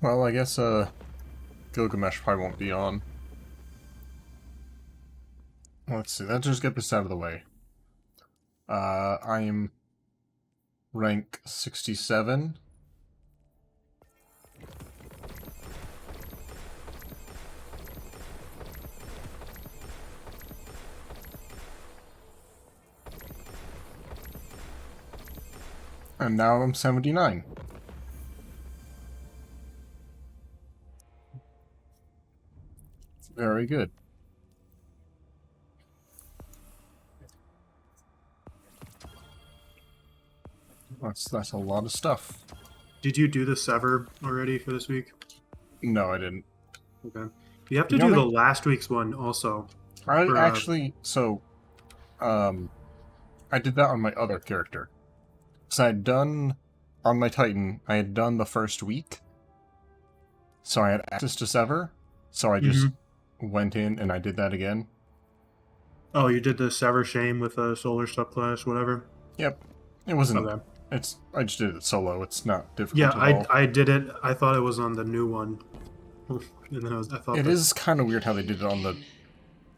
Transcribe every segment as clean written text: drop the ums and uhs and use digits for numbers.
Well, I guess, Gilgamesh probably won't be on. Let's see, let's just get this out of the way. I am rank 67. And now I'm 79. Very good. That's a lot of stuff. Did you do the Sever already for this week? No, I didn't. Okay. You have to do the last week's one also. I actually, I did that on my other character. So I had done, on my Titan, I had done the first week. So I had access to Sever. So I just went in and I did that again. Oh, you did the Sever Shame with a solar subclass, whatever? Yep. It wasn't, okay. I just did it solo. It's not difficult at all. I did it. I thought it was on the new one. And then I thought it is kind of weird how they did it on the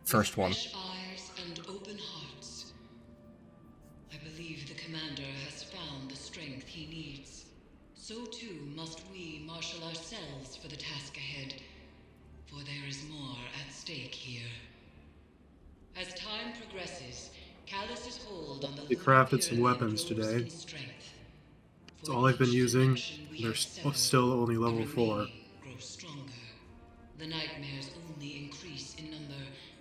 first one. Eyes and open hearts. I believe the commander has found the strength he needs. So too must we marshal ourselves for the task ahead, for there is more at stake here. As time progresses, Callus's hold on the they crafted some weapons today. That's all I've been using. They're still only level 4. The nightmares only increase in number,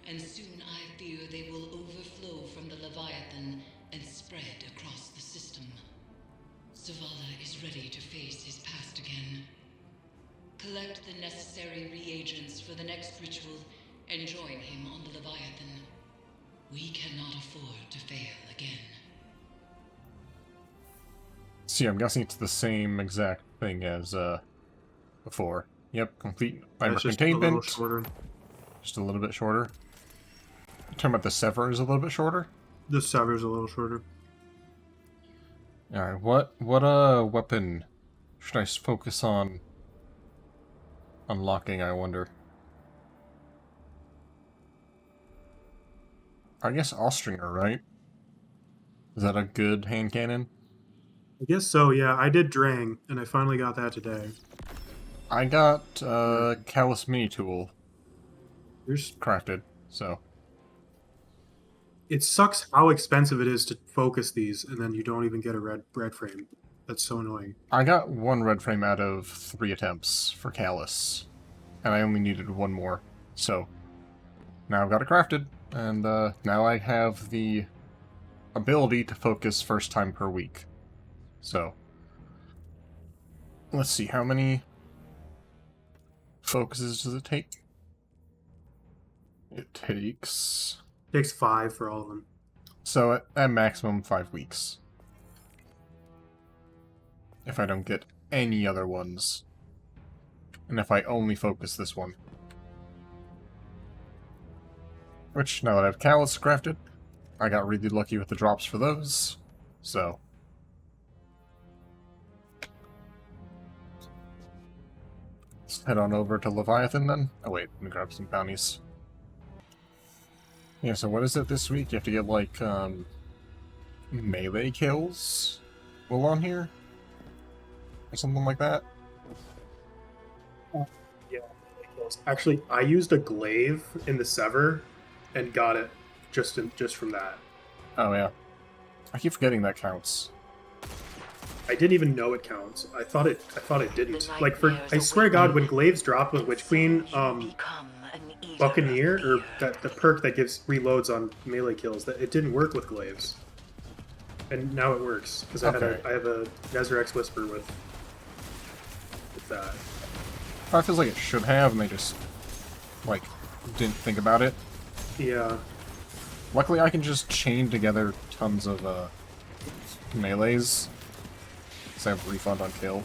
and soon I fear they will overflow from the Leviathan and spread across the system. Zavala is ready to face his past again. Collect the necessary reagents for the next ritual and join him on the Leviathan. We cannot afford to fail again. See, I'm guessing it's the same exact thing as before. Yep, complete Containment. Just a little bit shorter. You're talking about the Sever is a little bit shorter? The Sever is a little shorter. Alright, what weapon should I focus on unlocking, I wonder? I guess Austringer, right? Is that a good hand cannon? I guess so, yeah. I did Drang, and I finally got that today. I got Callus Mini Tool There's crafted, so. It sucks how expensive it is to focus these, and then you don't even get a red frame. That's so annoying. I got 1 red frame out of 3 attempts for Callus, and I only needed 1 more, so now I've got it crafted, and now I have the ability to focus first time per week. So, let's see, how many focuses does it take? It takes 5 for all of them. So at maximum 5 weeks. If I don't get any other ones. And if I only focus this one. Which, now that I have Callus crafted, I got really lucky with the drops for those. So. Let's head on over to Leviathan then. Oh wait, let me grab some bounties. Yeah, so what is it this week? You have to get, like, melee kills while on here? Or something like that? Yeah, melee kills. Actually, I used a glaive in the Sever and got it just from that. Oh, yeah. I keep forgetting that counts. I didn't even know it counts. I thought it didn't. Like, I swear to God, when glaives drop with Witch Queen, Buccaneer, or the perk that gives reloads on melee kills, that it didn't work with glaives, and now it works because I have a Nezrex Whisper with that. It feels like it should have, and they just like didn't think about it. Yeah. Luckily, I can just chain together tons of melees, because I have refund on kill.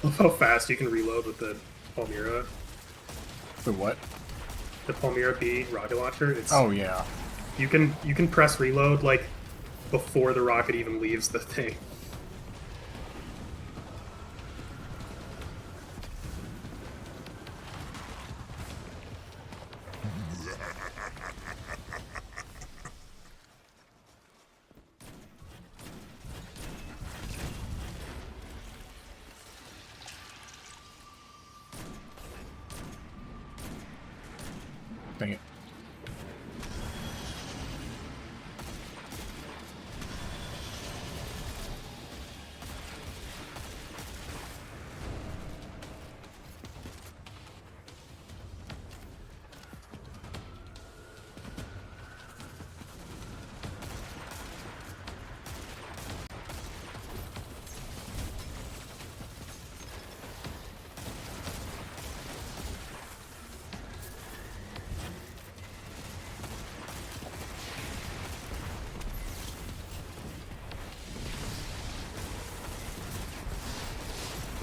love how fast you can reload with the Palmyra. The what? The Palmyra B rocket launcher. It's Oh yeah. you can press reload like before the rocket even leaves the thing. Dang it.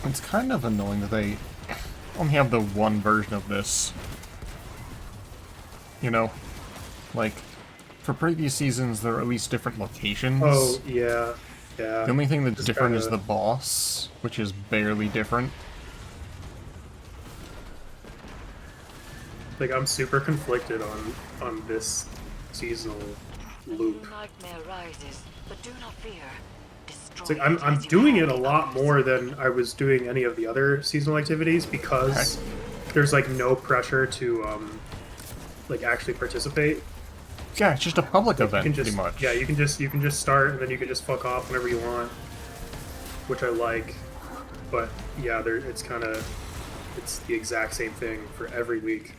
It's kind of annoying that they only have the one version of this. You know? Like, for previous seasons, there are at least different locations. Oh, yeah. Yeah. The only thing that's Just different is kinda- the boss, which is barely different. Like, I'm super conflicted on this seasonal loop. Nightmare rises, but do not fear. It's like I'm doing it a lot more than I was doing any of the other seasonal activities because there's like no pressure to like actually participate. Yeah, it's just a public You event, can just pretty much. yeah, you can just start and then you can just fuck off whenever you want, which I like. But yeah, it's the exact same thing for every week,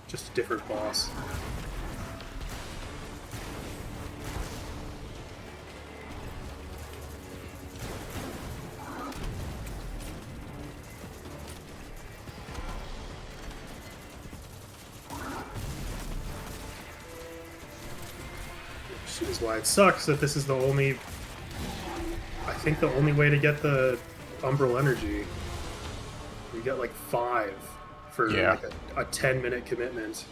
just a different boss. Which is why it sucks that this is the only, I think the only way to get the Umbral Energy. You get like 5 for Yeah. like a 10-minute commitment.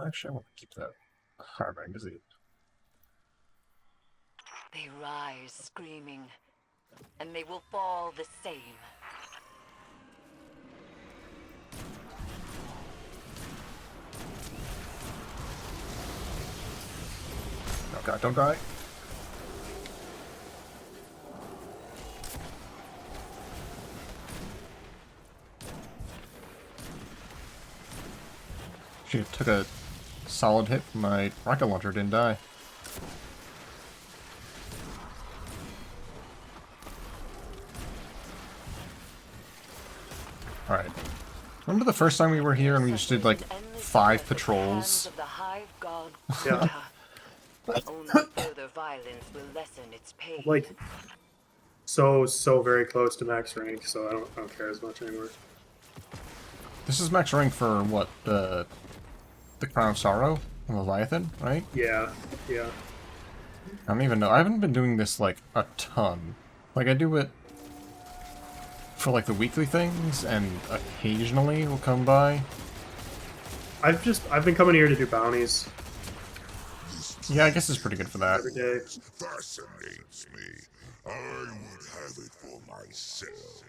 Actually, I want to keep that hard magazine. They rise screaming, and they will fall the same. Oh god, don't die. She took a solid hit from my rocket launcher, didn't die. Alright. Remember the first time we were here and we just did like 5 patrols? Yeah. Only further violence will lessen its pain. Like so very close to max rank, so I don't care as much anymore. This is max rank for what? The Crown of Sorrow? And Leviathan, right? Yeah. I don't even know. I haven't been doing this like a ton. Like I do it for like the weekly things and occasionally we'll come by. I've been coming here to do bounties Yeah, I guess it's pretty good for that. every day. Fascinates me. I would have it for myself.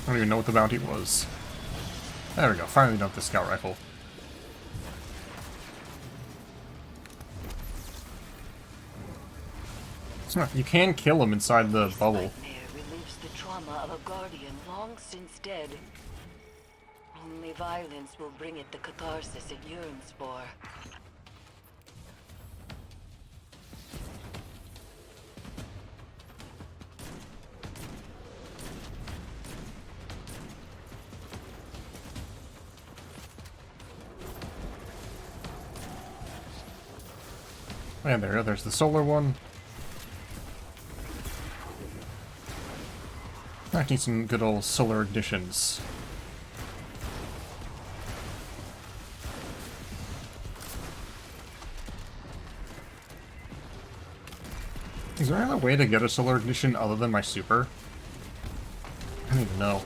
I don't even know what the bounty was. There we go. Finally done with the scout rifle. You can kill him inside the bubble. Nightmare relieves the trauma of a guardian long since dead. Only violence will bring it the catharsis it yearns for. And there's the solar one. I need some good old solar additions. Is there any other way to get a solar ignition other than my super? I don't even know.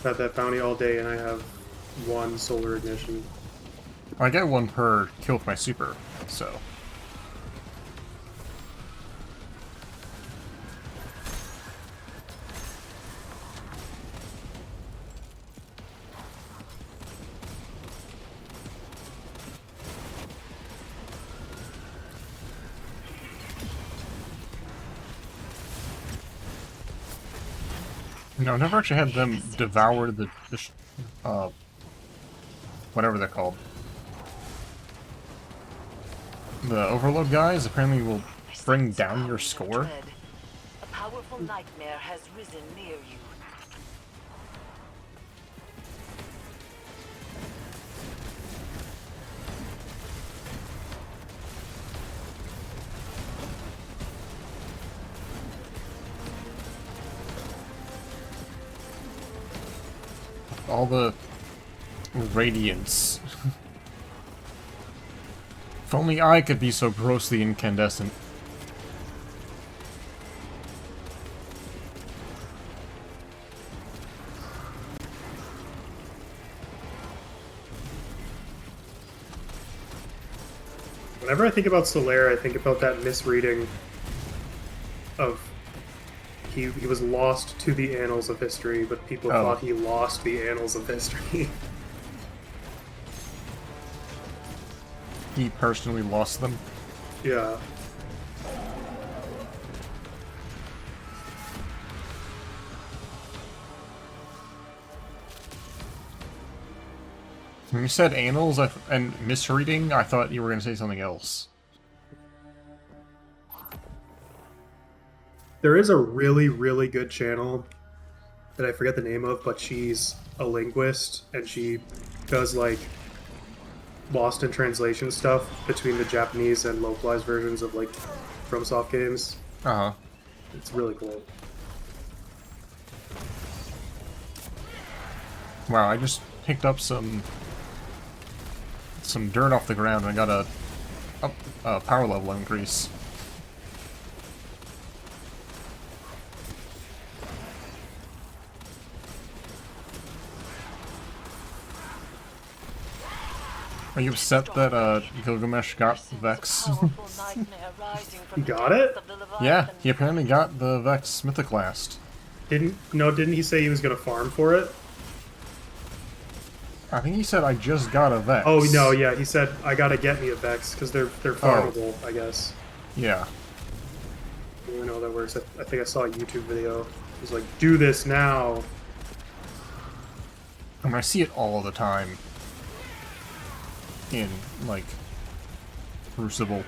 Had that bounty all day and I have 1 solar ignition. I get 1 per kill with my super, so. No, I've never actually had them devour the whatever they're called. The overload guys apparently will bring down your score. A powerful nightmare has risen near you. All the radiance. If only I could be so grossly incandescent. Whenever I think about Solaire, I think about that misreading of he was lost to the annals of history, but people thought he lost the annals of history. He personally lost them. Yeah. When you said annals and misreading, I thought you were going to say something else. There is a really, really good channel that I forget the name of, but she's a linguist, and she does, like, lost in translation stuff between the Japanese and localized versions of, like, FromSoft games. Uh-huh. It's really cool. Wow, I just picked up some dirt off the ground and I got a power level increase. Are you upset that Gilgamesh got Vex? He got it? Yeah, he apparently got the Vex Mythoclast. Didn't he say he was gonna farm for it? I think he said I just got a Vex. Oh no, yeah, he said I gotta get me a Vex because they're farmable, I guess. Yeah. I don't really know how that works. I think I saw a YouTube video. He was like, "Do this now." I mean, I see it all the time. In, like, Crucible.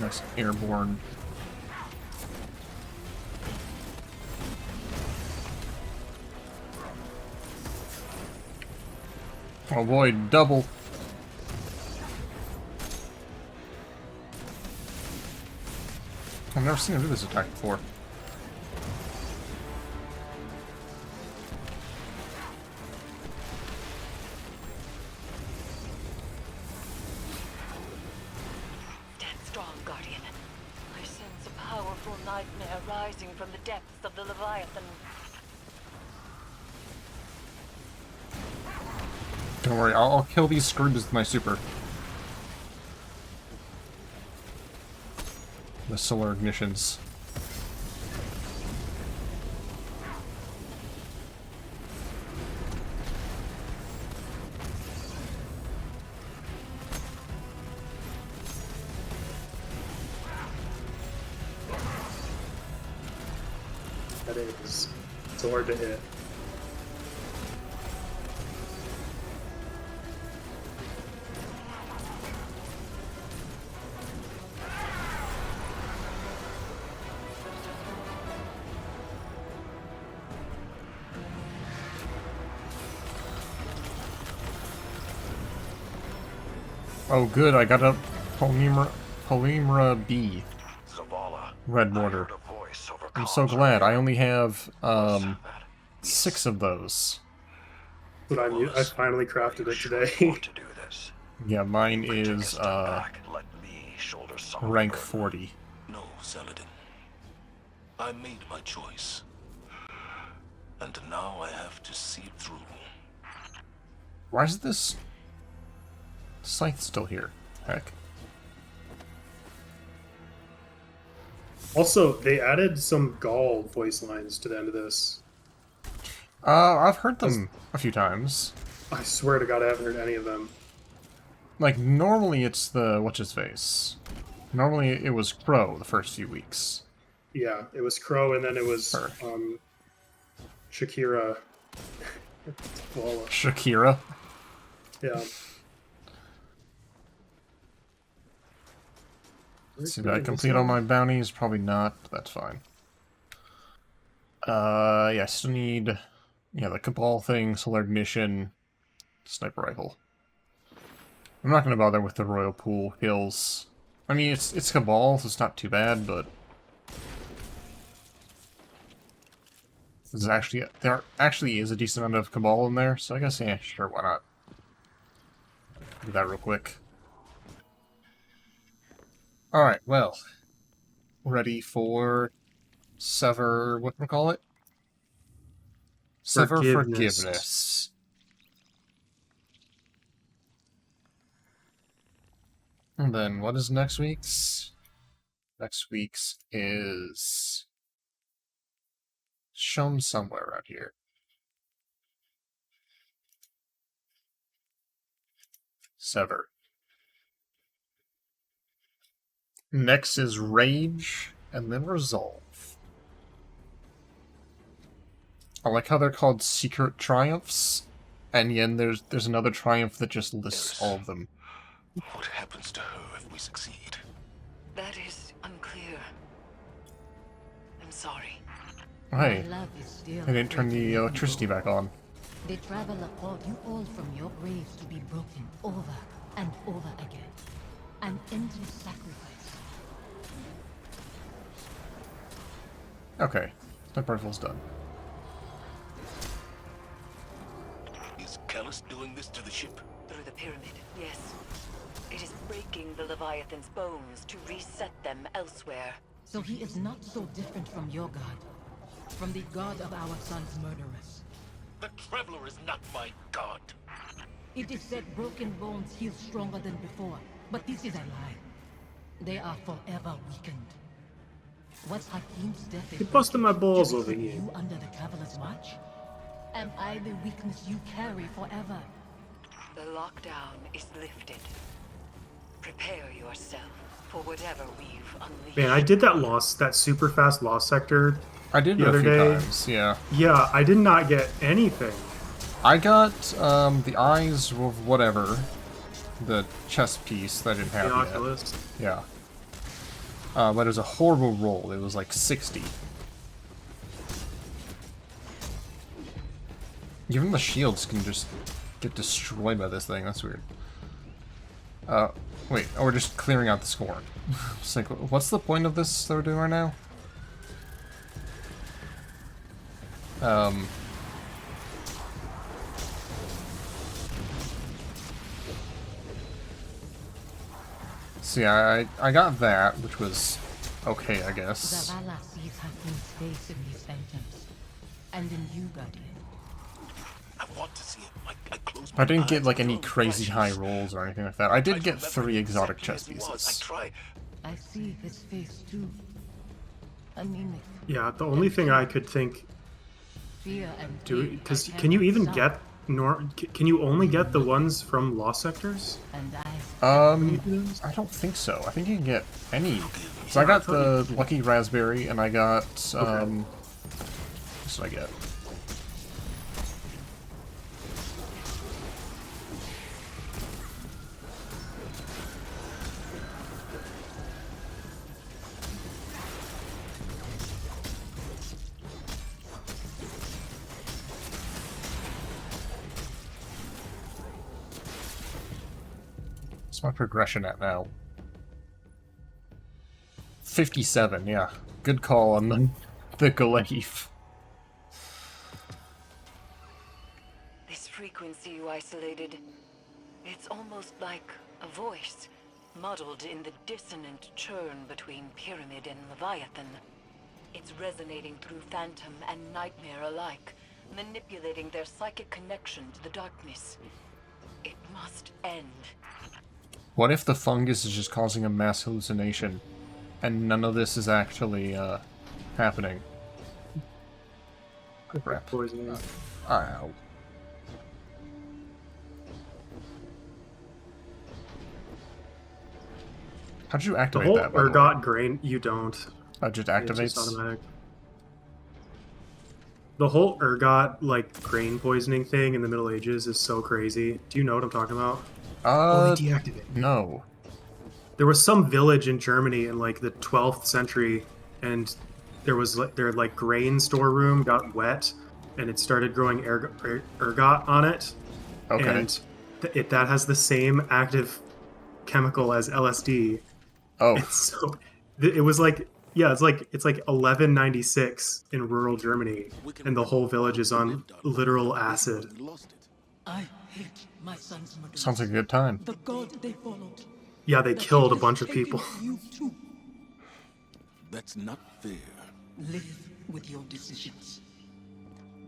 Nice airborne. Oh boy, double. I've never seen him do this attack before. Stand strong, Guardian. I sense a powerful nightmare rising from the depths of the Leviathan. Don't worry, I'll kill these screws with my super. The solar ignitions. That is so hard to hit. Oh, good, I got a Polymer B. Zavala. Red I mortar. heard a voice over I'm so comms glad. I earlier. only have, Was that 6 of those. But I finally Are crafted you it sure today. you want to do this? Yeah, mine Take a is, step back. Let me shoulder some of the rank burden. 40. No, Saladin. I made my choice. And now I have to see it through. Why is this scythe still here? Heck. Also, they added some Gaul voice lines to the end of this. I've heard them a few times. I swear to God, I haven't heard any of them. Like, normally it's the what's-his-face. Normally it was Crow the first few weeks. Yeah, it was Crow, and then it was Her. Shakira. Zavala. Shakira. Yeah. Let's see, did I complete all my bounties? Probably not. That's fine. Yeah, I still need... Yeah, the Cabal thing, Solar Ignition, Sniper Rifle. I'm not going to bother with the Royal Pool kills. I mean, it's Cabal, so it's not too bad, but... There actually is a decent amount of Cabal in there, so I guess, yeah, sure, why not? Do that real quick. Alright, well. Ready for Sever... what do we call it? Sever Forgiveness. And then, what is next week's? Next week's is... shown somewhere around here. Sever. Next is Rage, and then Resolve. I like how they're called Secret Triumphs, and then there's another triumph that just lists all of them. What happens to her if we succeed? That is unclear. I'm sorry. Hey, My love is still I didn't turn the electricity back on. The Traveler called you all from your graves to be broken over and over again. An endless sacrifice. Okay, that rifle's done. Is Callus doing this to the ship? Through the pyramid, yes. It is breaking the Leviathan's bones to reset them elsewhere. So he is not so different from your god. From the god of our son's murderers. The Traveler is not my god. It is said broken bones heal stronger than before, but this is a lie. They are forever weakened. Was Hakim's death You busted my balls to over keep here. you under the Traveler's watch? Am I the weakness you carry forever? The lockdown is lifted. Prepare yourself for whatever we've unleashed. Man, I did that super fast lost sector. I did The it a other few day- times, yeah. Yeah, I did not get anything. I got the eyes of whatever, the chest piece that I didn't have The yet. Oculus. Yeah. But it was a horrible roll. It was like 60. Even the shields can just get destroyed by this thing. That's weird. Wait. Oh, we're just clearing out the scorn. It's like, what's the point of this that we're doing right now? So yeah, I got that, which was okay, I guess. Zavala sees Hakim's face in these phantoms. And in you, Guardian. I want to see it. I close I didn't get my like eyes any and crazy high flashes. rolls or anything like that. I did I get remember 3 exotic exactly chest as he was. I pieces. try. I see his face too. Anemic. Yeah, the only thing I could think Fear and do pain because I can you even cannot get can you only get the ones from lost sectors? stop. And I I don't think so. I think you can get any. So I got the Lucky Raspberry, and I got, what did I get? What's my progression at now? 57, yeah. Good call on the glaive. This frequency you isolated, it's almost like a voice, muddled in the dissonant churn between Pyramid and Leviathan. It's resonating through Phantom and Nightmare alike, manipulating their psychic connection to the darkness. It must end. What if the fungus is just causing a mass hallucination, and none of this is actually, happening? Crap. Poisoning. Ow. How'd you The activate whole that, by the way? ergot grain, you don't. Oh, it just It's activates? just automatic. The whole ergot, like, grain poisoning thing in the Middle Ages is so crazy. Do you know what I'm talking about? They deactivate. No. There was some village in Germany in, like, the 12th century, and there was, like, their, like, grain storeroom got wet, and it started growing ergot on it. Okay. And that has the same active chemical as LSD. Oh. It's so... It was like... Yeah, it's like 1196 in rural Germany, and the whole village is on literal acid. I hate my son's murder. Sounds like a good time. The god they followed. Yeah, they killed a bunch of people. You too. That's not fair. Live with your decisions.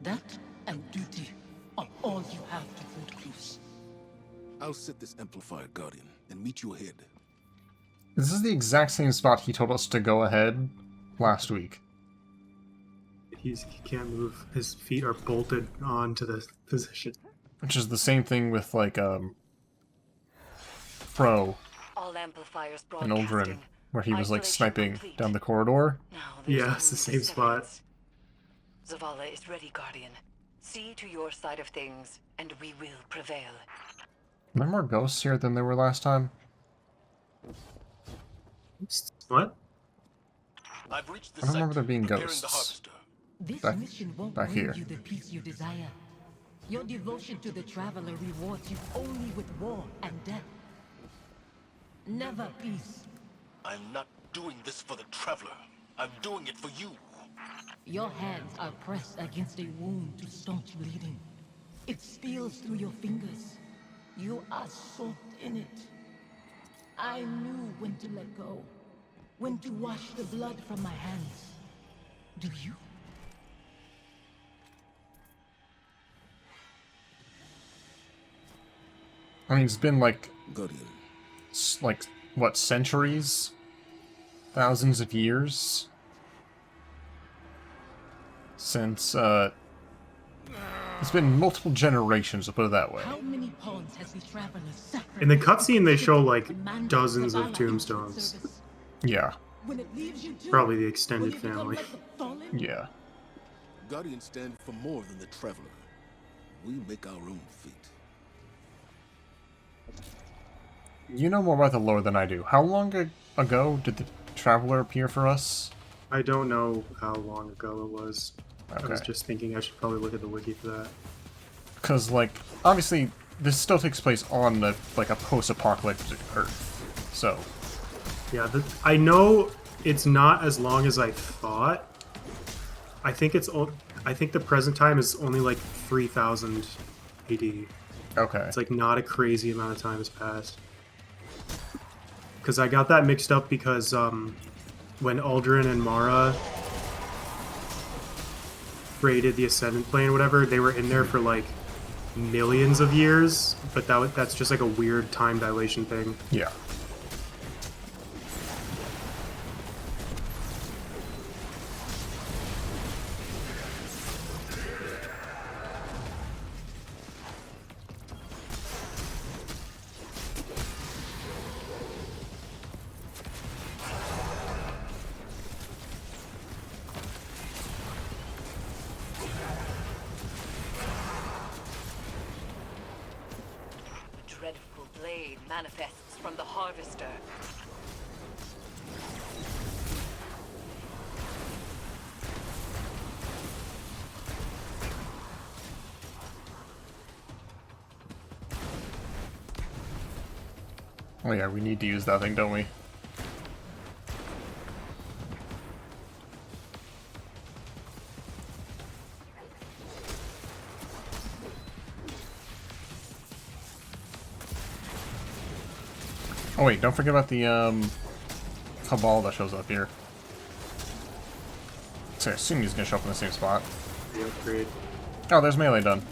That and duty are all you have to hold close. I'll set this amplified guardian and meet you ahead. This is the exact same spot he told us to go ahead last week. He can't move. His feet are bolted onto the position. Which is the same thing with, like, Pro All amplifiers and Uldren, broadcasting. where he was, like, Isolation sniping complete. down the corridor. Now there's Yeah, it's the only same spot. seconds. Zavala is ready, Guardian. See to your side of things, and we will prevail. Are there more ghosts here than there were last time? What? I've reached the I don't remember site, there being preparing ghosts. the harvester. This Back- mission won't back bring here. you the peace you desire. Your devotion to the Traveler rewards you only with war and death. Never peace. I'm not doing this for the Traveler. I'm doing it for you. Your hands are pressed against a wound to staunch bleeding. It spills through your fingers. You are soaked in it. I knew when to let go. When to wash the blood from my hands. Do you? I mean, it's been, like, Guardian, what, centuries? Thousands of years? Since, it's been multiple generations, to put it that way. How many pawns has the Traveler sacrificed? In the cutscene, they show, like, Command dozens of Zavala tombstones. into service. Yeah. When it leaves you too, Probably the will extended you become family. like the fallen? Yeah. Guardians stand for more than the Traveler. We make our own fate. You know more about the lore than I do. How long ago did the Traveler appear for us? I don't know how long ago it was. I was Okay. just thinking I should probably look at the wiki for that. Because, like, obviously, this still takes place on, a post-apocalyptic Earth. So, Yeah, I know it's not as long as I thought. I think the present time is only like 3000 AD. okay. It's like not a crazy amount of time has passed. Because I got that mixed up because when Uldren and Mara raided the Ascendant Plane or whatever, they were in there for like millions of years, but that's just like a weird time dilation thing. Yeah. A dreadful blade manifests from the Harvester. Oh yeah, we need to use that thing, don't we? Oh wait, don't forget about the Cabal that shows up here. So I assume he's gonna show up in the same spot. The upgrade. Oh, there's melee done.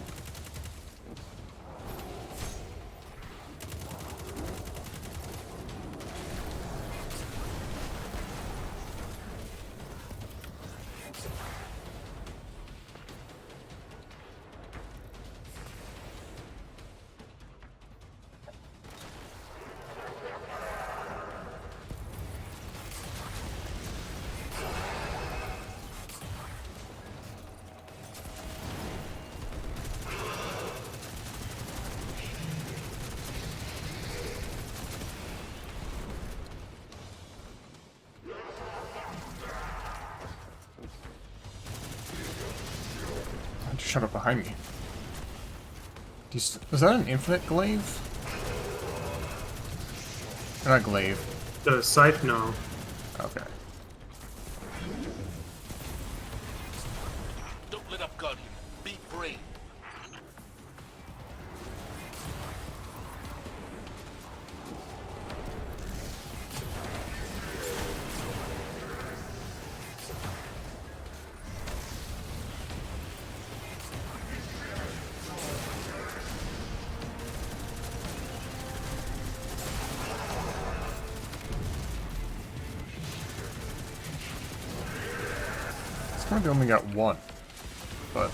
Shut up behind me. Is that an infinite glaive? Or not glaive. The scythe, no. Okay. Don't let up, Guardian. Be brave. Maybe only got one, but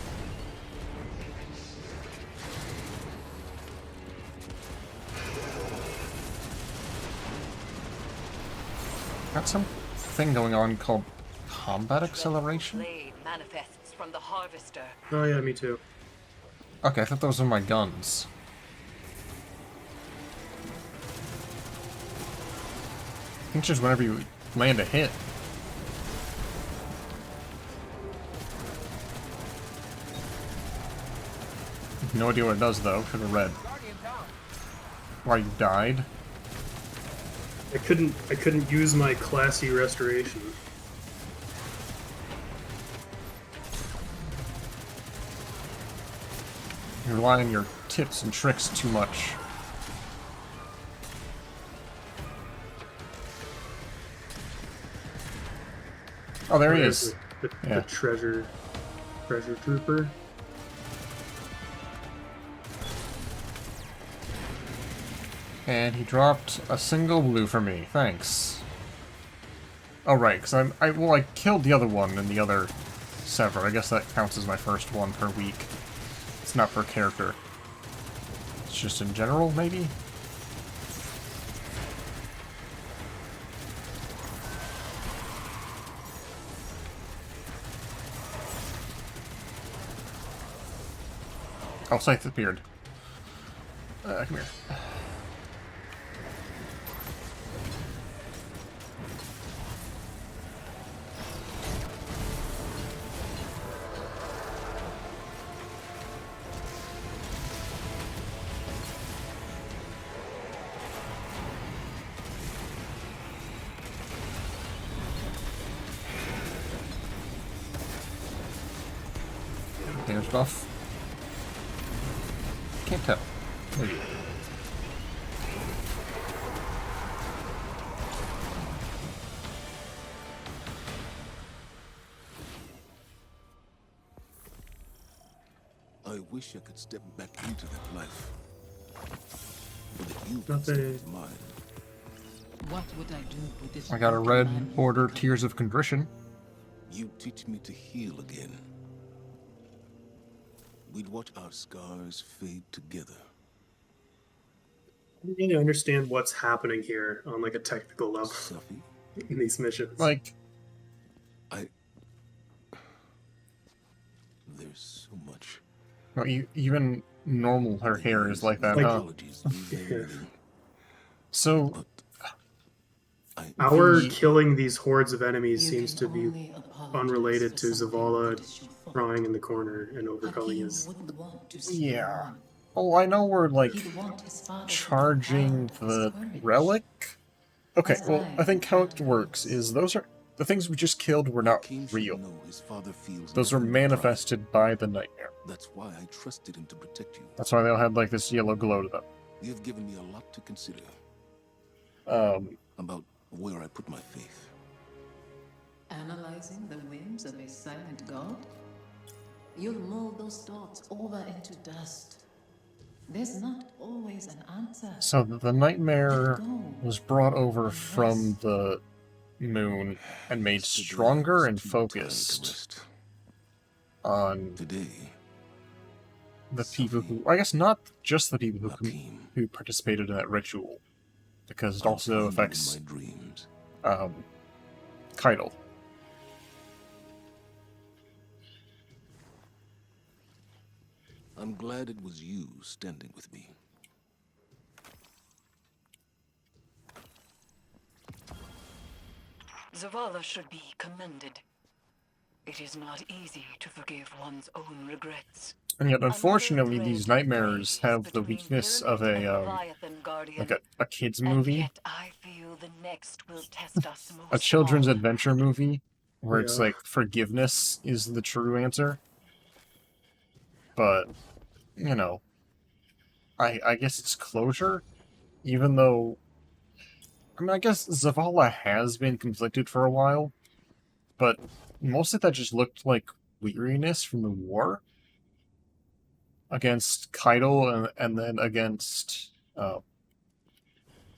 got some thing going on called combat acceleration. Blade manifests from the harvester. Oh yeah, me too. Okay, I thought those were my guns. I think just whenever you land a hit. No idea what it does though. Should have read. Why you died? I couldn't use my classy restoration. You rely on your tips and tricks too much. Oh, there he is. The treasure trooper. And he dropped a single blue for me. Thanks. Oh right, because I killed the other one in the other Sever. I guess that counts as my first one per week. It's not per character. It's just in general, maybe? Oh, Scythe appeared. Come here. Damage buff. Can't tell. Maybe. I wish I could step back into that life. But if you Nothing. step into mine, What would I do with this? I got a broken red man? border Tears of Contrition. you teach me to heal again. We'd watch our scars fade together. I don't really understand what's happening here on like a technical level Suffy, in these missions. Like, there's so much. well, even normal her hair is like that, Like- huh? Apologies leave there waiting, So, but Our The- killing these hordes of enemies You seems to can be only apologize unrelated for to something Zavala that is your fault. crying in the corner and A overcoming king his. wouldn't want to see yeah. one Oh, I know we're, like, He'd want his father to charging have his the courage. relic? Okay, As well, I think how it works is those are... The things we just killed were not Hakim should real. know his father feels Those were nothing but pride. manifested by the nightmare. That's why I trusted him to protect you. That's why they all had, like, this yellow glow to them. You've given me a lot to consider Um, about where I put my faith. Analyzing the whims of a silent god? You'll mold those thoughts over into dust. There's not always an answer. so the nightmare was brought over from the moon and made stronger and focused on Today, the people who... I guess not just the people Hakim, who participated in that ritual, because it I'll also find you affects in my dreams. Keitel. I'm glad it was you standing with me. Zavala should be commended. It is not easy to forgive one's own regrets. And yet, unfortunately, Another these thread nightmares plays have the between weakness of Pyramid and a, Leviathan Guardian, like a kid's and movie. yet I feel the next will test us most A children's of all. adventure movie, where it's Yeah. like, forgiveness is the true answer. But, you know, I guess it's closure, even though... I mean, I guess Zavala has been conflicted for a while, but most of that just looked like weariness from the war against Keitel and then against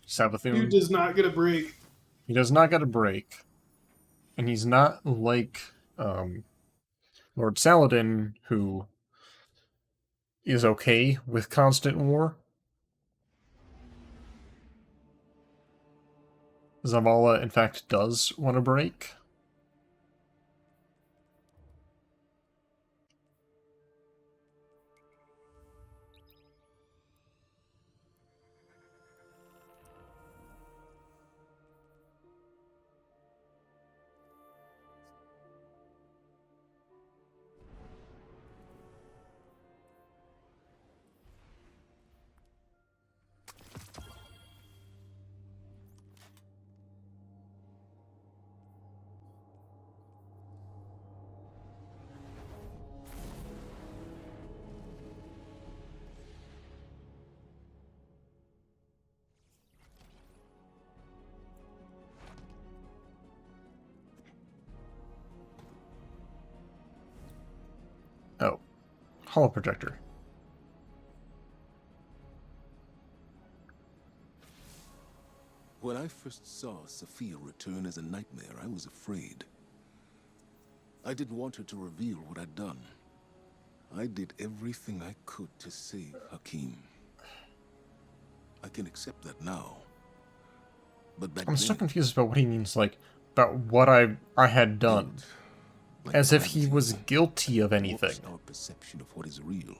Savathun. Dude does not get a break. He does not get a break, and he's not like Lord Saladin, who is okay with constant war. Zavala, in fact, does want a break. Oh, holoprojector. When I first saw Sophia return as a nightmare, I was afraid. I didn't want her to reveal what I'd done. I did everything I could to save Hakim. I can accept that now. But back I'm so then, confused about what he means, like, about what I had done. like As if he gravity, was guilty of anything. warps our perception of what is real.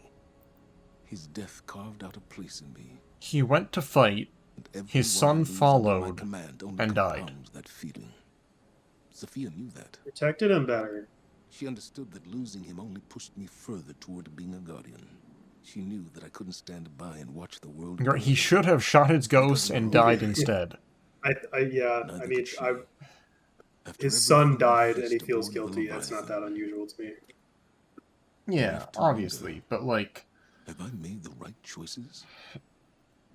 His death carved out a place in me. He went to fight, And everyone his son who lives under my followed, command only and died. compounds that feeling. Sophia knew that. Protected him better. She understood that losing him only pushed me further toward being a guardian. She knew that I couldn't stand by and watch the world. He should have shot his ghost and died instead. Yeah, Neither I mean, could she. After his son everything I died and faced he feels aboard the guilty. That's not that Leviathan, unusual to me. Yeah, have to obviously, but like, have I made the right choices?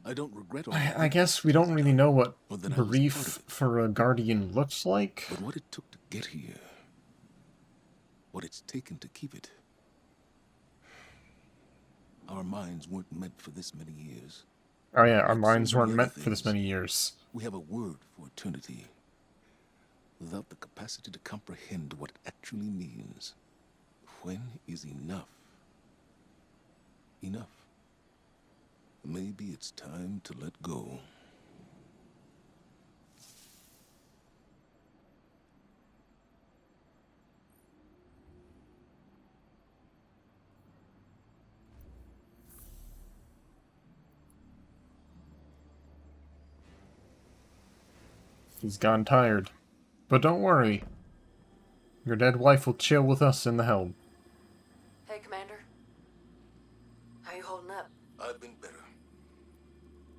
I don't regret all I guess we don't really know what or that I was part grief of it. for a guardian looks like. But what it took to get here, what it's taken to keep it. Our minds weren't meant for this many years. Oh yeah, our Like so minds many weren't other meant for this things. many years. We have a word for eternity, without the capacity to comprehend what it actually means. When is enough? Enough. Maybe it's time to let go. He's gone tired. But don't worry. Your dead wife will chill with us in the helm. Hey, Commander. How you holding up? I've been better.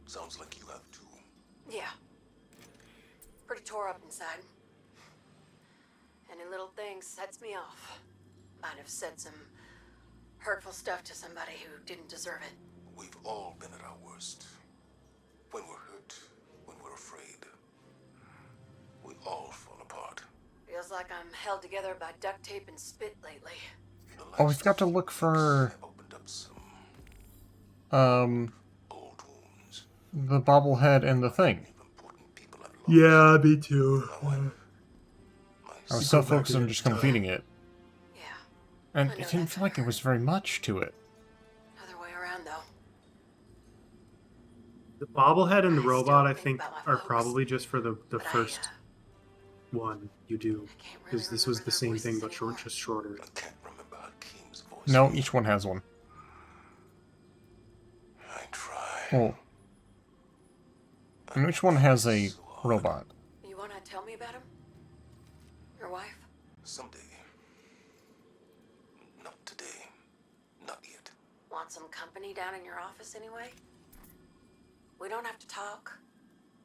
Sounds like you have too. Yeah. Pretty tore up inside. Any little thing sets me off. Might have said some hurtful stuff to somebody who didn't deserve it. We've all been at our worst. When we're hurt, when we're afraid. We all fall apart. Feels like I'm held together by duct tape and spit lately. Oh, we've got to look for Opened up some old wounds. the bobblehead and the thing. Important people I've lost. Yeah, me too. I was so focused on just completing it, Yeah. and I know it didn't that feel like there was very much to it. Other way around, though. The bobblehead and the I still robot, I think think, about my are folks. probably just for the But first one you do. I can't really Because this was remember the their same thing, voices but anymore. just shorter. I can't remember Hakeem's voice. No, each one has one. I try. Oh. And each one has a robot. You want to tell me about him? Your wife? Someday. Not today. Not yet. Want some company down in your office anyway? We don't have to talk.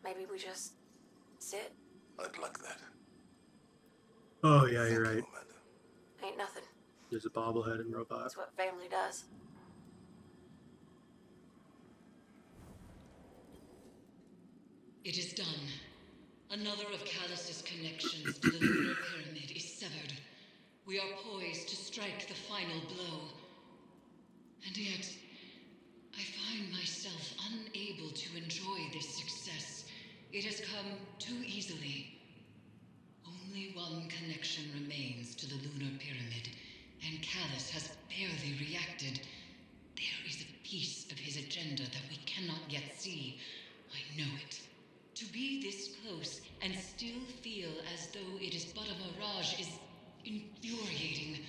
Maybe we just sit. I'd like that. Oh, yeah, Thank you're you, right. Amanda. Ain't nothing. There's a bobblehead and robot. That's what family does. It is done. Another of Callus's connections to the lunar pyramid is severed. We are poised to strike the final blow. And yet, I find myself unable to enjoy this success. It has come too easily. Only one connection remains to the lunar pyramid, and Callus has barely reacted. There is a piece of his agenda that we cannot yet see. I know it. To be this close and still feel as though it is but a mirage is infuriating.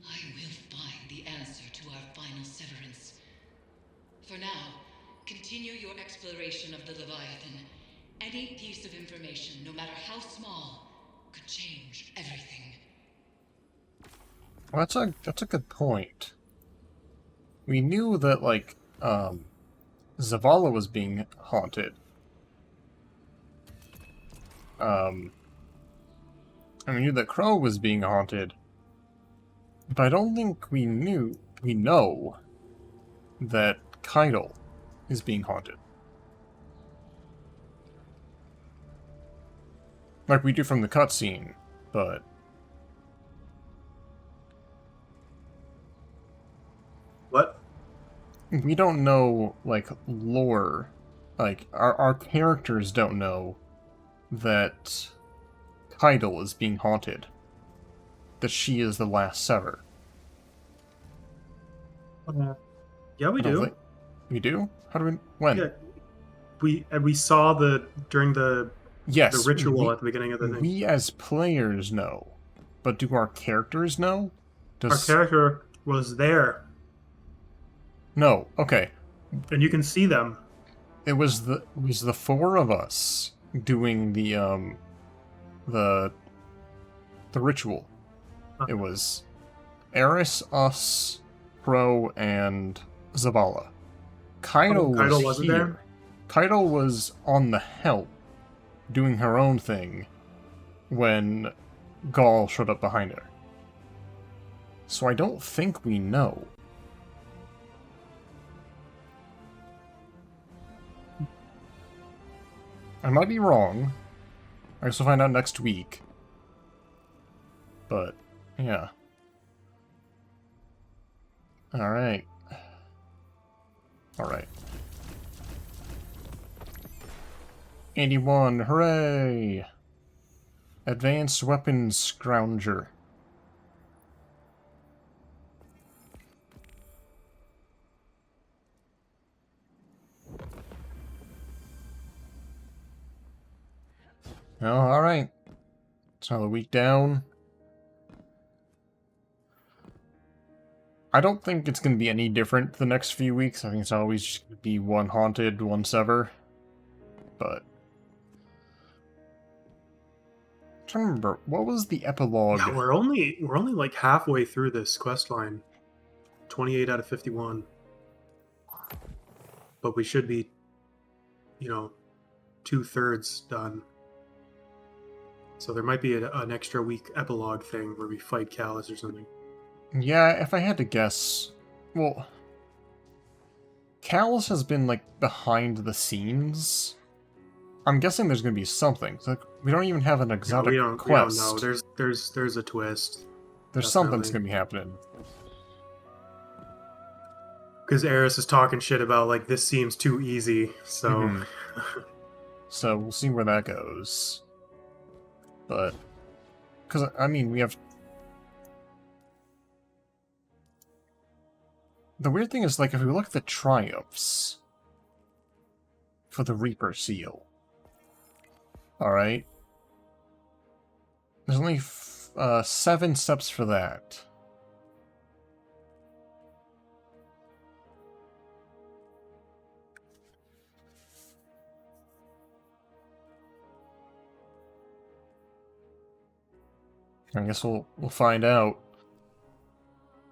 I will find the answer to our final severance. For now, continue your exploration of the Leviathan. Any piece of information, no matter how small, could change everything. Well, that's a good point. We knew that, like, Zavala was being haunted. And we knew that Crow was being haunted. But I don't think we know that Keitel is being haunted. Like we do from the cutscene, but... What? We don't know, like, lore. Like, our characters don't know that Keitel is being haunted. That she is the last Sever. Yeah, we do. We do? How do we... When? Yeah. We saw during the Yes. ritual at the beginning of the thing. We as players know. But do our characters know? Our character was there, No, okay. and you can see them. It was the four of us doing the ritual. It was Eris, us, Pro, and Zavala. Keitel Keitel was wasn't here. there? Keitel was on the HELM, doing her own thing, when Gaul showed up behind her. So I don't think we know. I might be wrong. I guess we'll find out next week. But, yeah. Alright. Alright. 81, hooray! Advanced Weapons Scrounger. Oh, alright. It's another week down. I don't think it's going to be any different the next few weeks. I think it's always just going to be one haunted, one sever. But... I'm trying to remember, what was the epilogue? Yeah, we're only like halfway through this quest line. 28 out of 51. but we should be, 2/3 done. So there might be an extra week epilogue thing where we fight Callus or something. Yeah, if I had to guess, well, Callus has been, like, behind the scenes. I'm guessing there's going to be something. It's like, we don't even have an exotic we don't quest. know. There's a twist. There's something's going to be happening. Because Eris is talking shit about, like, this seems too easy, so... Mhm. So, we'll see where that goes. But... Because, I mean, we have... The weird thing is, like, if we look at the triumphs for the Reaper seal, alright? There's only 7 steps for that. I guess we'll find out.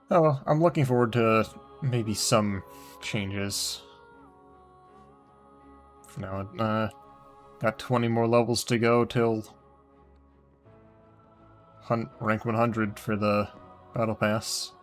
Oh, I'm looking forward to maybe some changes. For now, got 20 more levels to go till rank 100 for the Battle Pass.